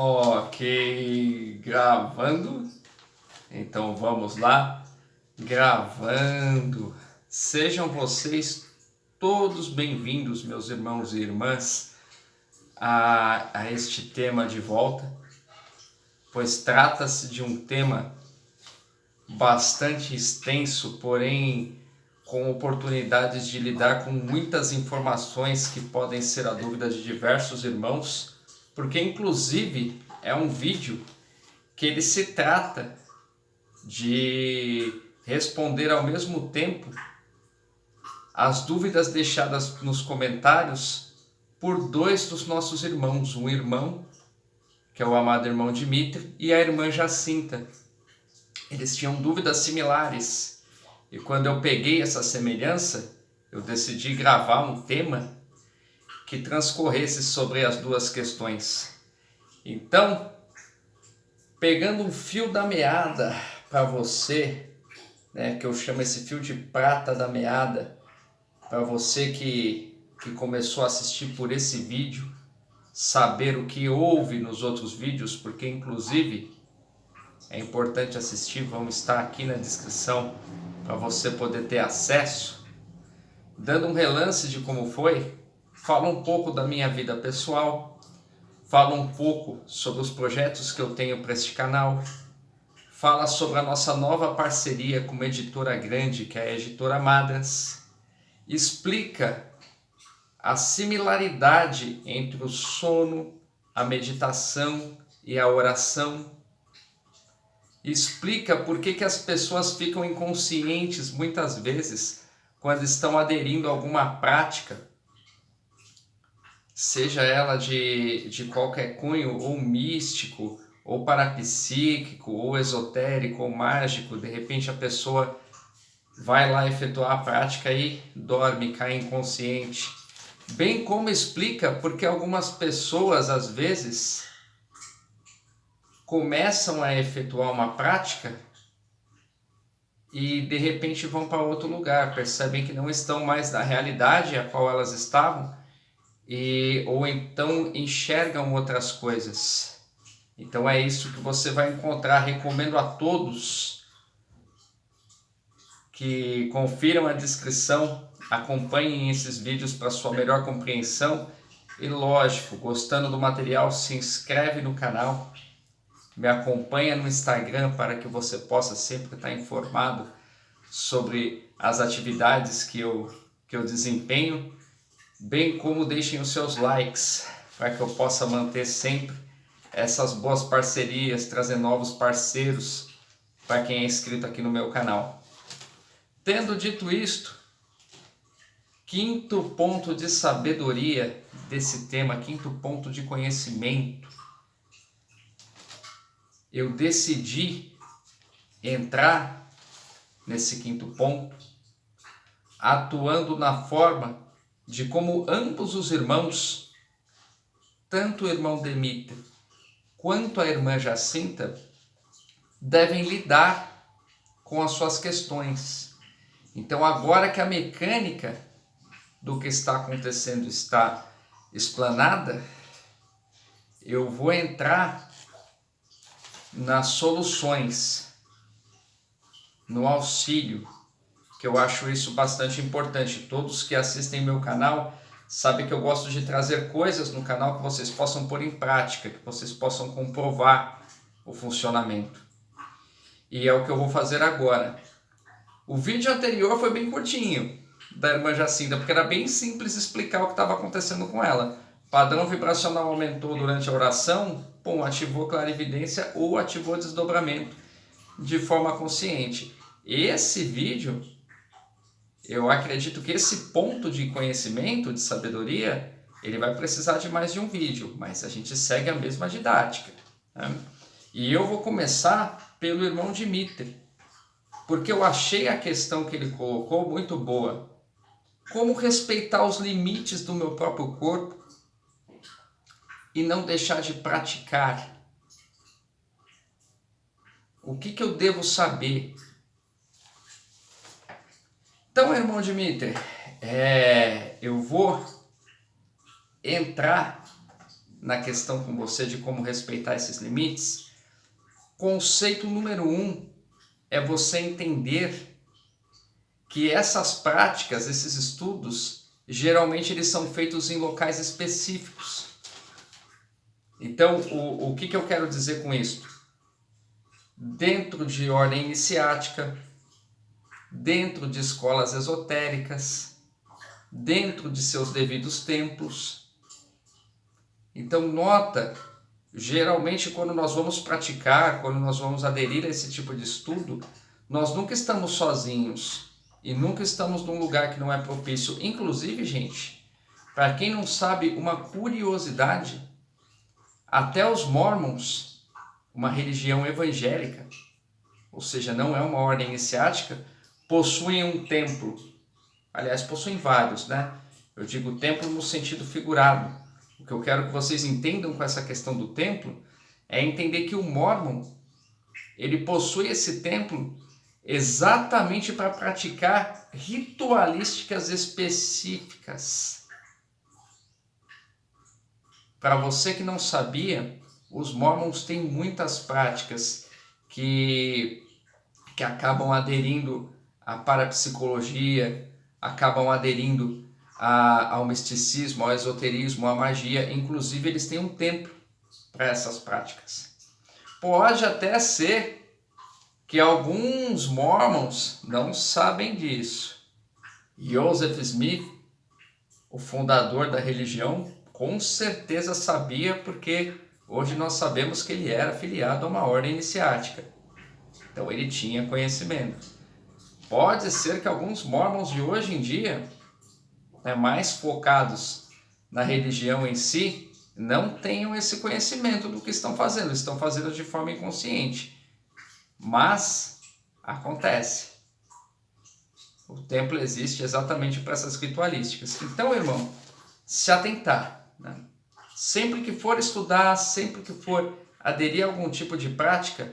Ok, gravando. Então vamos lá, gravando. Sejam vocês todos bem-vindos, meus irmãos e irmãs, a este tema de volta, pois trata-se de um tema bastante extenso, porém com oportunidades de lidar com muitas informações que podem ser a dúvida de diversos irmãos, porque inclusive é um vídeo que ele se trata de responder ao mesmo tempo as dúvidas deixadas nos comentários por dois dos nossos irmãos, um irmão, que é o amado irmão Dimitri, e a irmã Jacinta. Eles tinham dúvidas similares, e quando eu peguei essa semelhança, eu decidi gravar um tema que transcorresse sobre as duas questões. Então, pegando um fio da meada para você, né, que eu chamo esse fio de prata da meada, para você que começou a assistir por esse vídeo, saber o que houve nos outros vídeos, porque inclusive é importante assistir, vão estar aqui na descrição para você poder ter acesso. Dando um relance de como foi, falo um pouco da minha vida pessoal, falo um pouco sobre os projetos que eu tenho para este canal, fala sobre a nossa nova parceria com uma editora grande, que é a Editora Madras, explica a similaridade entre o sono, a meditação e a oração, explica por que as pessoas ficam inconscientes muitas vezes quando estão aderindo a alguma prática, seja ela de qualquer cunho, ou místico, ou parapsíquico, ou esotérico, ou mágico. De repente a pessoa vai lá efetuar a prática e dorme, cai inconsciente. Bem como explica porque algumas pessoas, às vezes, começam a efetuar uma prática e de repente vão para outro lugar, percebem que não estão mais na realidade a qual elas estavam, ou então enxergam outras coisas. Então é isso que você vai encontrar. Recomendo a todos que confiram a descrição, acompanhem esses vídeos para sua melhor compreensão e, lógico, gostando do material, se inscreve no canal, me acompanha no Instagram para que você possa sempre estar informado sobre as atividades que eu desempenho, bem como deixem os seus likes para que eu possa manter sempre essas boas parcerias, trazer novos parceiros para quem é inscrito aqui no meu canal. Tendo dito isto, quinto ponto de sabedoria desse tema, quinto ponto de conhecimento, eu decidi entrar nesse quinto ponto atuando na forma de como ambos os irmãos, tanto o irmão Dimitri quanto a irmã Jacinta, devem lidar com as suas questões. Então, agora que a mecânica do que está acontecendo está explanada, eu vou entrar nas soluções, no auxílio, que eu acho isso bastante importante. Todos que assistem meu canal sabem que eu gosto de trazer coisas no canal que vocês possam pôr em prática, que vocês possam comprovar o funcionamento. E é o que eu vou fazer agora. O vídeo anterior foi bem curtinho, da irmã Jacinta, porque era bem simples explicar o que estava acontecendo com ela. Padrão vibracional aumentou durante a oração, ativou clarividência ou ativou desdobramento de forma consciente. Esse vídeo, eu acredito que esse ponto de conhecimento, de sabedoria, ele vai precisar de mais de um vídeo, mas a gente segue a mesma didática, né? E eu vou começar pelo irmão Dimitri, porque eu achei a questão que ele colocou muito boa. Como respeitar os limites do meu próprio corpo e não deixar de praticar? O que eu devo saber? Então, irmão Dimitri, eu vou entrar na questão com você de como respeitar esses limites. Conceito número 1 é você entender que essas práticas, esses estudos, geralmente eles são feitos em locais específicos. Então, o que eu quero dizer com isso? Dentro de ordem iniciática, dentro de escolas esotéricas, dentro de seus devidos templos. Então, nota, geralmente quando nós vamos praticar, quando nós vamos aderir a esse tipo de estudo, nós nunca estamos sozinhos e nunca estamos num lugar que não é propício. Inclusive, gente, para quem não sabe, uma curiosidade, até os Mormons, uma religião evangélica, ou seja, não é uma ordem iniciática, possuem um templo. Aliás, possuem vários, né? Eu digo templo no sentido figurado. O que eu quero que vocês entendam com essa questão do templo é entender que o Mormon, ele possui esse templo exatamente para praticar ritualísticas específicas. Para você que não sabia, os Mormons têm muitas práticas que acabam aderindo à parapsicologia, acabam aderindo ao misticismo, ao esoterismo, à magia. Inclusive, eles têm um templo para essas práticas. Pode até ser que alguns Mormons não sabem disso. Joseph Smith, o fundador da religião, com certeza sabia, porque hoje nós sabemos que ele era afiliado a uma ordem iniciática. Então ele tinha conhecimento. Pode ser que alguns Mormons de hoje em dia, mais focados na religião em si, não tenham esse conhecimento do que estão fazendo de forma inconsciente. Mas acontece. O templo existe exatamente para essas ritualísticas. Então, irmão, se atentar, né? Sempre que for estudar, sempre que for aderir a algum tipo de prática,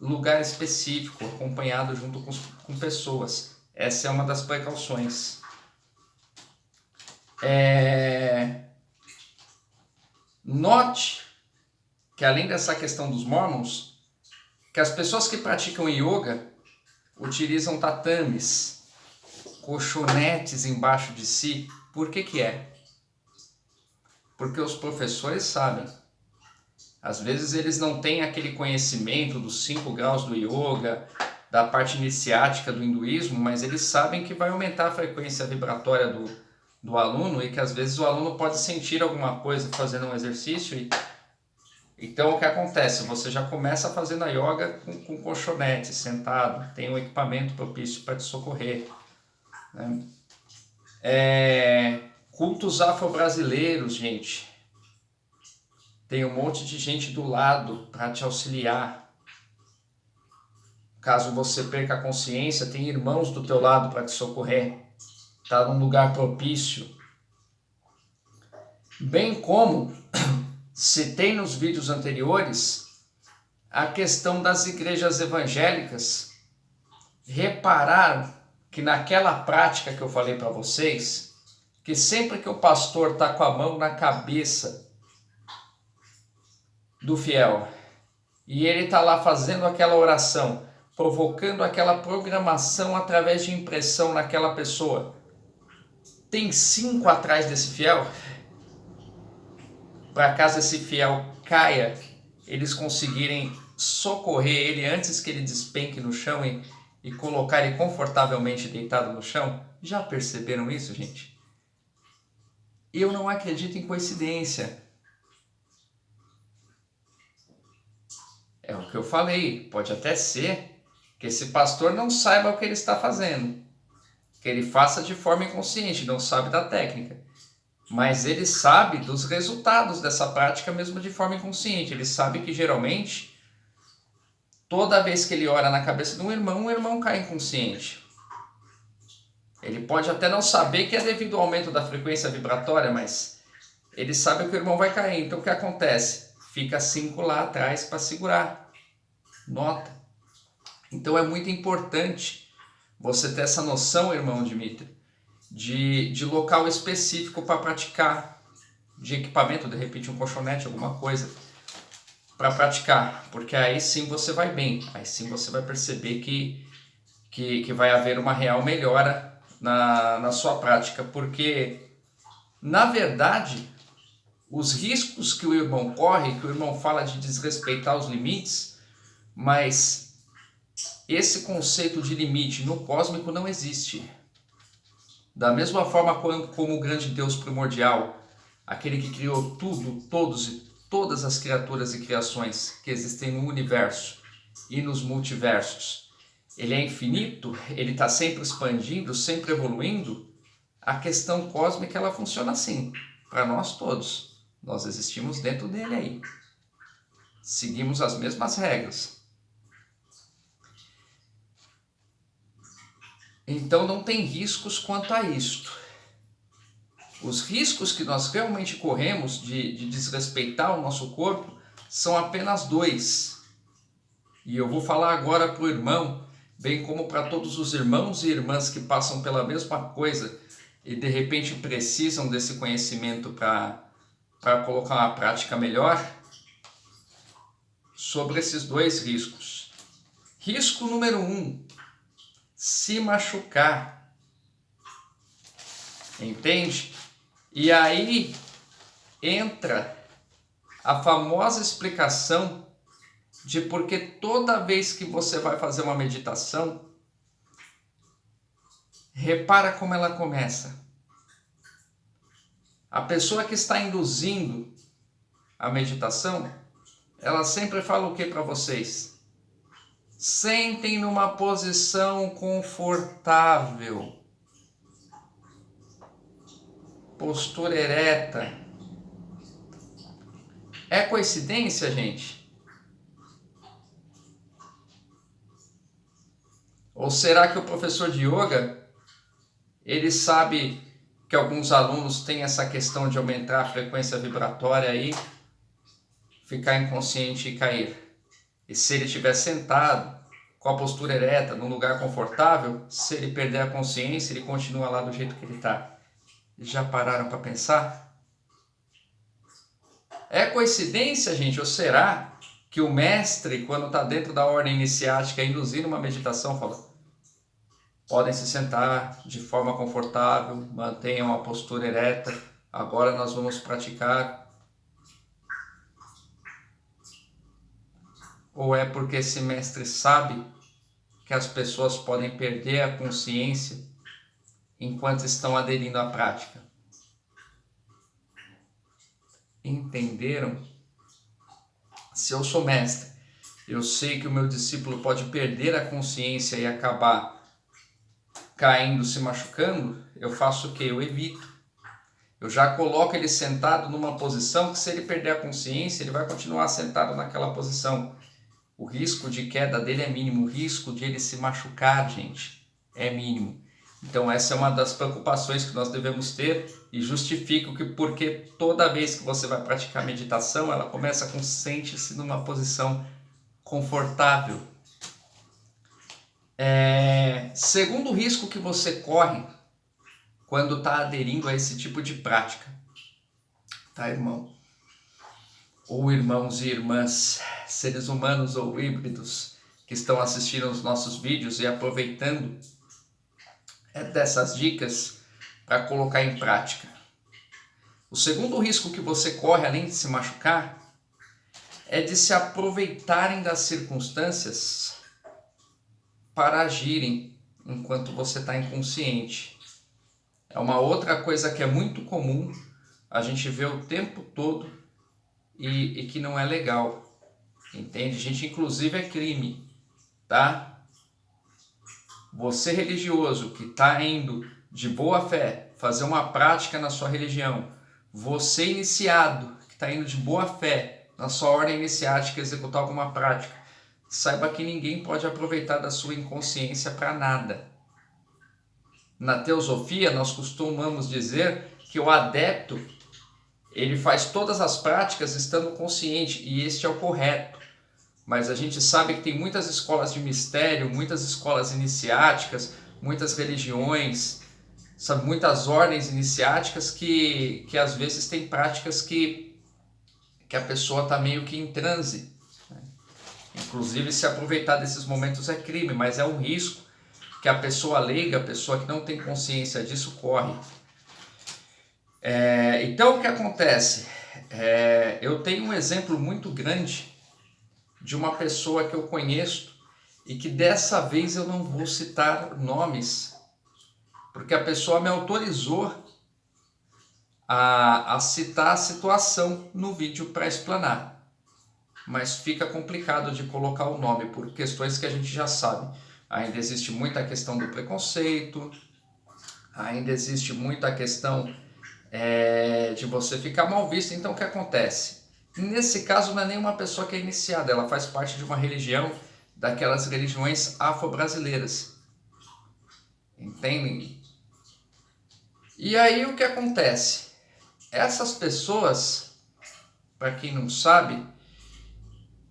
lugar específico, acompanhado junto com pessoas. Essa é uma das precauções. Note que além dessa questão dos Mormons, que as pessoas que praticam yoga utilizam tatames, colchonetes embaixo de si. Por que é? Porque os professores sabem. Às vezes eles não têm aquele conhecimento dos 5 graus do yoga, da parte iniciática do hinduísmo, mas eles sabem que vai aumentar a frequência vibratória do aluno e que às vezes o aluno pode sentir alguma coisa fazendo um exercício. Então o que acontece? Você já começa fazendo a yoga com colchonete, sentado, tem um equipamento propício para te socorrer, né? Cultos afro-brasileiros, gente. Tem um monte de gente do lado para te auxiliar. Caso você perca a consciência, tem irmãos do teu lado para te socorrer. Está num lugar propício. Bem como citei nos vídeos anteriores a questão das igrejas evangélicas. Repararam que naquela prática que eu falei para vocês, que sempre que o pastor está com a mão na cabeça do fiel e ele está lá fazendo aquela oração, provocando aquela programação através de impressão naquela pessoa, tem 5 atrás desse fiel? Para caso esse fiel caia, eles conseguirem socorrer ele antes que ele despenque no chão e colocar ele confortavelmente deitado no chão? Já perceberam isso, gente? Eu não acredito em coincidência. É o que eu falei, pode até ser que esse pastor não saiba o que ele está fazendo, que ele faça de forma inconsciente, não sabe da técnica, mas ele sabe dos resultados dessa prática mesmo de forma inconsciente. Ele sabe que geralmente, toda vez que ele ora na cabeça de um irmão, o irmão cai inconsciente. Ele pode até não saber que é devido ao aumento da frequência vibratória, mas ele sabe que o irmão vai cair. Então o que acontece? Fica 5 lá atrás para segurar. Nota. Então é muito importante você ter essa noção, irmão Dmitry, de local específico para praticar. de equipamento, de repente um colchonete, alguma coisa, para praticar, porque aí sim você vai bem, aí sim você vai perceber que vai haver uma real melhora na sua prática, porque na verdade os riscos que o irmão corre, que o irmão fala de desrespeitar os limites, mas esse conceito de limite no cósmico não existe. Da mesma forma como o grande Deus primordial, aquele que criou tudo, todos e todas as criaturas e criações que existem no universo e nos multiversos, ele é infinito, ele está sempre expandindo, sempre evoluindo. A questão cósmica ela funciona assim, para nós todos. Nós existimos dentro dele aí. Seguimos as mesmas regras. Então não tem riscos quanto a isto. Os riscos que nós realmente corremos de desrespeitar o nosso corpo são apenas dois. E eu vou falar agora para o irmão, bem como para todos os irmãos e irmãs que passam pela mesma coisa e de repente precisam desse conhecimento para colocar uma prática melhor, sobre esses dois riscos. Risco número 1, se machucar. Entende? E aí entra a famosa explicação de porque toda vez que você vai fazer uma meditação, repara como ela começa. A pessoa que está induzindo a meditação, ela sempre fala o que para vocês? Sentem numa posição confortável. Postura ereta. É coincidência, gente? Ou será que o professor de yoga, ele sabe que alguns alunos têm essa questão de aumentar a frequência vibratória aí, ficar inconsciente e cair? E se ele estiver sentado, com a postura ereta, num lugar confortável, se ele perder a consciência, ele continua lá do jeito que ele está? Já pararam para pensar? É coincidência, gente? Ou será que o mestre, quando está dentro da ordem iniciática, induzindo uma meditação, fala: podem se sentar de forma confortável, mantenham a postura ereta, agora nós vamos praticar? Ou é porque esse mestre sabe que as pessoas podem perder a consciência enquanto estão aderindo à prática? Entenderam? Se eu sou mestre, eu sei que o meu discípulo pode perder a consciência e acabar caindo, se machucando, eu faço o quê? Eu evito. Eu já coloco ele sentado numa posição que, se ele perder a consciência, ele vai continuar sentado naquela posição. O risco de queda dele é mínimo, o risco de ele se machucar, gente, é mínimo. Então essa é uma das preocupações que nós devemos ter, e justifico que porque toda vez que você vai praticar meditação, ela começa com sente-se numa posição confortável. Segundo risco que você corre quando está aderindo a esse tipo de prática, tá, irmão? Ou irmãos e irmãs, seres humanos ou híbridos que estão assistindo os nossos vídeos e aproveitando dessas dicas para colocar em prática. O segundo risco que você corre, além de se machucar, é de se aproveitarem das circunstâncias para agirem enquanto você está inconsciente. É uma outra coisa que é muito comum, a gente vê o tempo todo e que não é legal, entende? Gente, inclusive é crime, tá? Você religioso que está indo de boa fé fazer uma prática na sua religião, você iniciado que está indo de boa fé na sua ordem iniciática executar alguma prática, saiba que ninguém pode aproveitar da sua inconsciência para nada. Na teosofia nós costumamos dizer que o adepto ele faz todas as práticas estando consciente, e este é o correto. Mas a gente sabe que tem muitas escolas de mistério, muitas escolas iniciáticas, muitas religiões sabe, muitas ordens iniciáticas que às vezes tem práticas que a pessoa está meio que em transe. Inclusive, se aproveitar desses momentos é crime, mas é um risco que a pessoa leiga, a pessoa que não tem consciência disso, corre. Então, o que acontece? Eu tenho um exemplo muito grande de uma pessoa que eu conheço e que dessa vez eu não vou citar nomes, porque a pessoa me autorizou a citar a situação no vídeo para explanar. Mas fica complicado de colocar o nome por questões que a gente já sabe. Ainda existe muita questão do preconceito, ainda existe muita questão de você ficar mal visto. Então, o que acontece? Nesse caso, não é nenhuma pessoa que é iniciada, ela faz parte de uma religião, daquelas religiões afro-brasileiras. Entendem? E aí, o que acontece? Essas pessoas, para quem não sabe,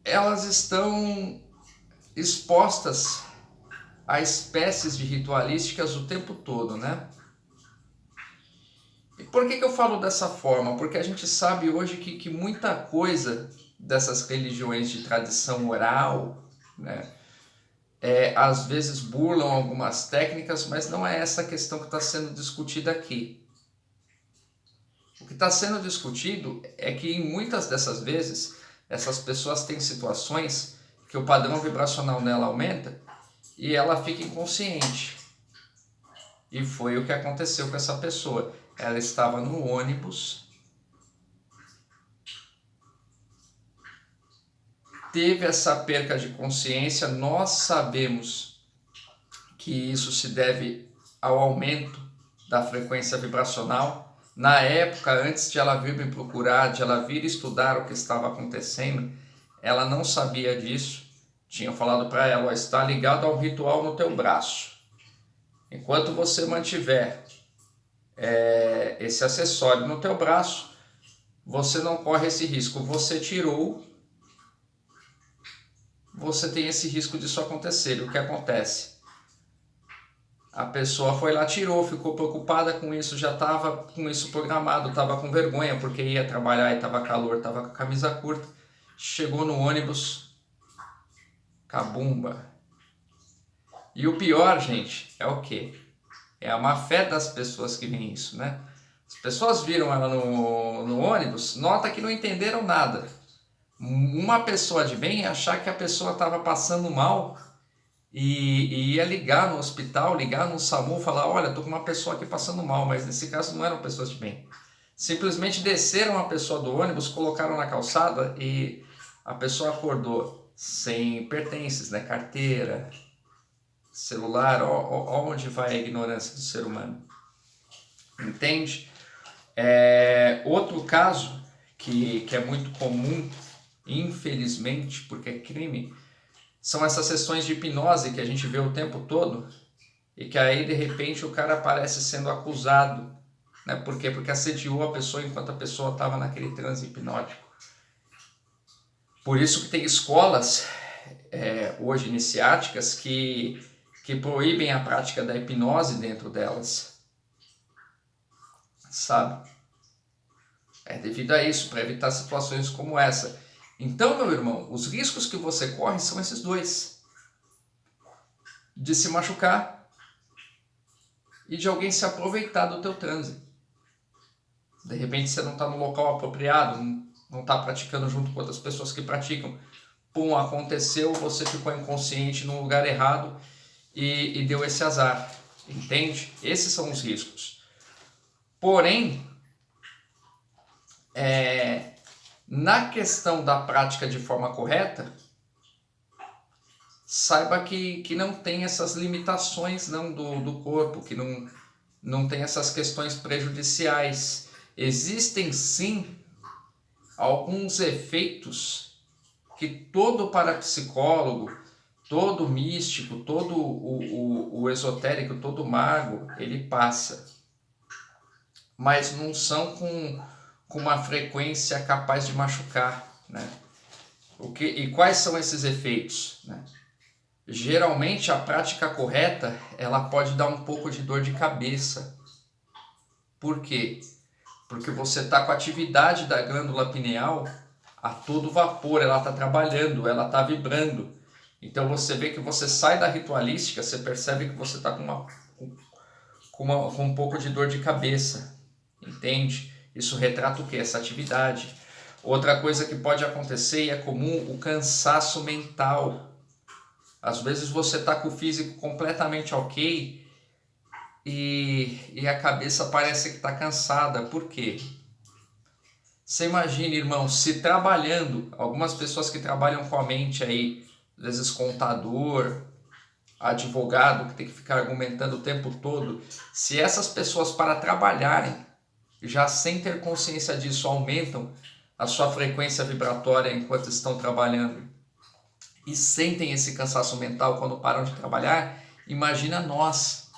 elas estão expostas a espécies de ritualísticas o tempo todo, né? E por que eu falo dessa forma? Porque a gente sabe hoje que muita coisa dessas religiões de tradição oral, né, às vezes burlam algumas técnicas, mas não é essa a questão que está sendo discutida aqui. O que está sendo discutido é que em muitas dessas vezes, essas pessoas têm situações que o padrão vibracional nela aumenta e ela fica inconsciente. E foi o que aconteceu com essa pessoa. Ela estava no ônibus, teve essa perca de consciência. Nós sabemos que isso se deve ao aumento da frequência vibracional. Na época, antes de ela vir me procurar, de ela vir estudar o que estava acontecendo, ela não sabia disso. Tinha falado para ela, está ligado a um ritual no teu braço. Enquanto você mantiver esse acessório no teu braço, você não corre esse risco. Você tirou, você tem esse risco disso acontecer. O que acontece? A pessoa foi lá, tirou, ficou preocupada com isso, já estava com isso programado, estava com vergonha porque ia trabalhar e estava calor, estava com a camisa curta. Chegou no ônibus, cabumba. E o pior, gente, é o quê? É a má fé das pessoas que veem isso, né? As pessoas viram ela no ônibus, nota que não entenderam nada. Uma pessoa de bem ia achar que a pessoa estava passando mal e ia ligar no hospital, ligar no SAMU, falar, olha, tô com uma pessoa aqui passando mal, mas nesse caso não eram pessoas de bem. Simplesmente desceram a pessoa do ônibus, colocaram na calçada e a pessoa acordou sem pertences, né? Carteira, celular, onde vai a ignorância do ser humano. Entende? Outro caso que é muito comum, infelizmente, porque é crime, são essas sessões de hipnose que a gente vê o tempo todo e que aí de repente o cara aparece sendo acusado, né? Por quê? Porque assediou a pessoa enquanto a pessoa estava naquele transe hipnótico. Por isso que tem escolas hoje iniciáticas que proíbem a prática da hipnose dentro delas, sabe? Devido a isso, para evitar situações como essa. Então, meu irmão, os riscos que você corre são esses dois: de se machucar e de alguém se aproveitar do teu transe. De repente você não está no local apropriado, não está praticando junto com outras pessoas que praticam. Pum, aconteceu, você ficou inconsciente no lugar errado e deu esse azar. Entende? Esses são os riscos. Porém, na questão da prática de forma correta, saiba que não tem essas limitações não do corpo, que não tem essas questões prejudiciais. Existem sim alguns efeitos que todo parapsicólogo, todo místico, todo o esotérico, todo mago, ele passa. Mas não são com uma frequência capaz de machucar, né? E quais são esses efeitos, né? Geralmente a prática correta, ela pode dar um pouco de dor de cabeça, Por quê? Porque você está com a atividade da glândula pineal a todo vapor, ela está trabalhando, ela está vibrando. Então você vê que você sai da ritualística, você percebe que você está com um pouco de dor de cabeça, entende? Isso retrata o que? Essa atividade. Outra coisa que pode acontecer, e é comum, o cansaço mental. Às vezes você está com o físico completamente ok e a cabeça parece que está cansada. Por quê? Você imagina, irmão, se trabalhando, algumas pessoas que trabalham com a mente aí, às vezes contador, advogado, que tem que ficar argumentando o tempo todo, se essas pessoas para trabalharem, já sem ter consciência disso, aumentam a sua frequência vibratória enquanto estão trabalhando e sentem esse cansaço mental quando param de trabalhar, imagina nós,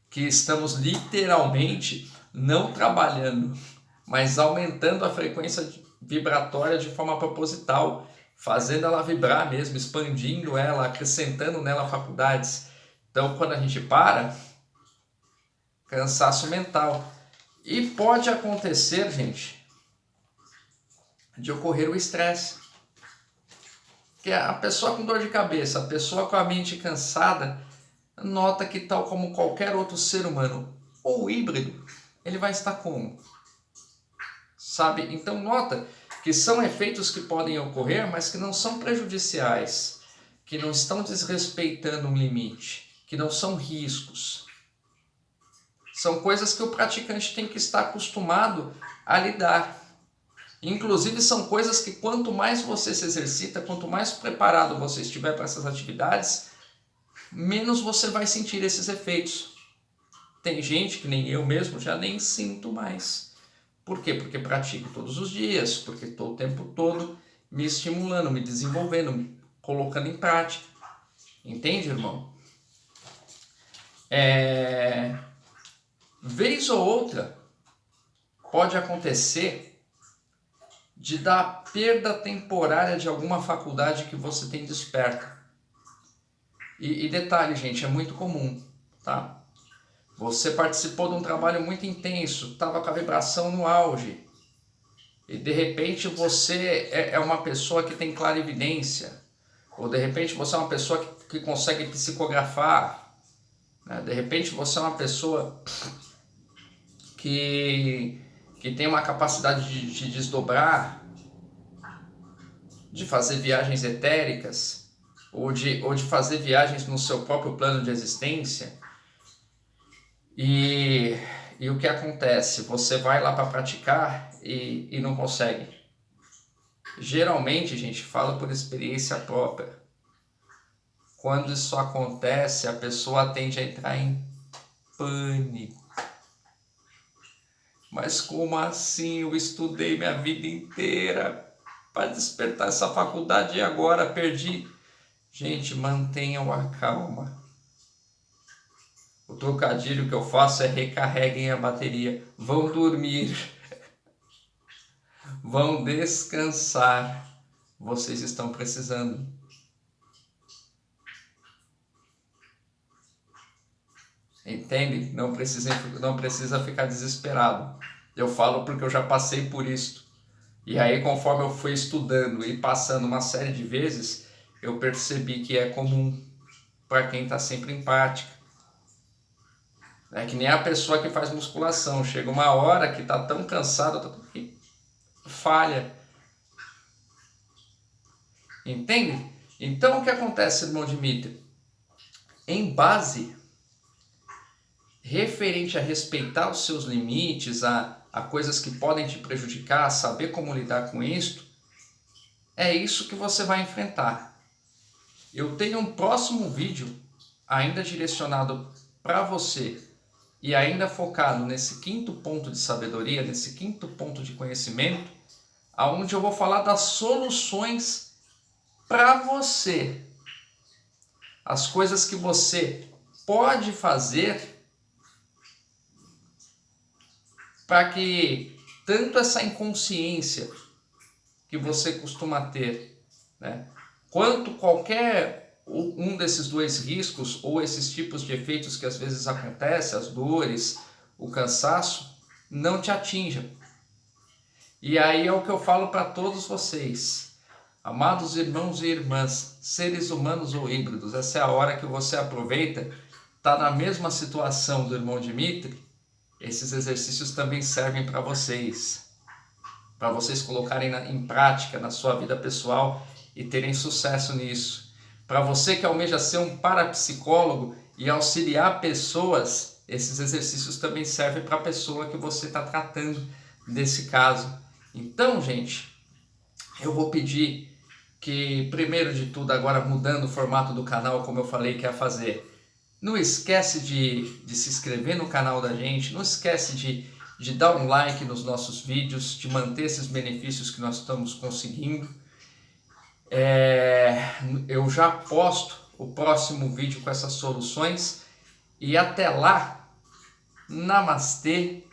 que estamos literalmente não trabalhando, mas aumentando a frequência vibratória de forma proposital, fazendo ela vibrar mesmo, expandindo ela, acrescentando nela faculdades. Então, quando a gente para, cansaço mental. E pode acontecer, gente, de ocorrer o estresse. Que a pessoa com dor de cabeça, a pessoa com a mente cansada, nota que tal como qualquer outro ser humano, ou híbrido, ele vai estar como? Sabe? Então nota que são efeitos que podem ocorrer, mas que não são prejudiciais, que não estão desrespeitando um limite, que não são riscos. São coisas que o praticante tem que estar acostumado a lidar. Inclusive são coisas que quanto mais você se exercita, quanto mais preparado você estiver para essas atividades, menos você vai sentir esses efeitos. Tem gente que nem eu mesmo já nem sinto mais. Por quê? Porque pratico todos os dias, porque estou o tempo todo me estimulando, me desenvolvendo, me colocando em prática. Entende, irmão? Vez ou outra pode acontecer de dar perda temporária de alguma faculdade que você tem desperta. E detalhe, gente, é muito comum, tá? Você participou de um trabalho muito intenso, estava com a vibração no auge, e de repente você é uma pessoa que tem clarividência, ou de repente você é uma pessoa que consegue psicografar, né? De repente você é uma pessoa que tem uma capacidade de desdobrar, de fazer viagens etéricas, ou de fazer viagens no seu próprio plano de existência. E o que acontece? Você vai lá para praticar e não consegue. Geralmente, gente, falo por experiência própria. Quando isso acontece, a pessoa tende a entrar em pânico. Mas como assim? Eu estudei minha vida inteira para despertar essa faculdade e agora perdi. Gente, mantenham a calma. O trocadilho que eu faço é recarreguem a bateria. Vão dormir. Vão descansar. Vocês estão precisando. Entende? Não precisa ficar desesperado. Eu falo porque eu já passei por isso. E aí, conforme eu fui estudando e passando uma série de vezes, eu percebi que é comum para quem está sempre em prática. É que nem a pessoa que faz musculação. Chega uma hora que está tão cansado que falha. Entende? Então, o que acontece, irmão Dimitri? Em base referente a respeitar os seus limites, a coisas que podem te prejudicar, a saber como lidar com isto, é isso que você vai enfrentar. Eu tenho um próximo vídeo ainda direcionado para você e ainda focado nesse quinto ponto de sabedoria, nesse quinto ponto de conhecimento, aonde eu vou falar das soluções para você. As coisas que você pode fazer para que tanto essa inconsciência que você costuma ter, né, quanto qualquer um desses dois riscos ou esses tipos de efeitos que às vezes acontecem, as dores, o cansaço não te atinja. E aí é o que eu falo para todos vocês. Amados irmãos e irmãs, seres humanos ou híbridos, essa é a hora que você aproveita, está na mesma situação do irmão Dimitri, esses exercícios também servem para vocês colocarem em prática na sua vida pessoal e terem sucesso nisso. Para você que almeja ser um parapsicólogo e auxiliar pessoas, esses exercícios também servem para a pessoa que você está tratando nesse caso. Então, gente, eu vou pedir que, primeiro de tudo, agora mudando o formato do canal, como eu falei que ia fazer, não esquece de se inscrever no canal da gente, não esquece de dar um like nos nossos vídeos, de manter esses benefícios que nós estamos conseguindo. Eu já posto o próximo vídeo com essas soluções e até lá, namastê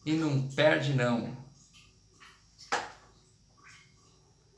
e não perde não.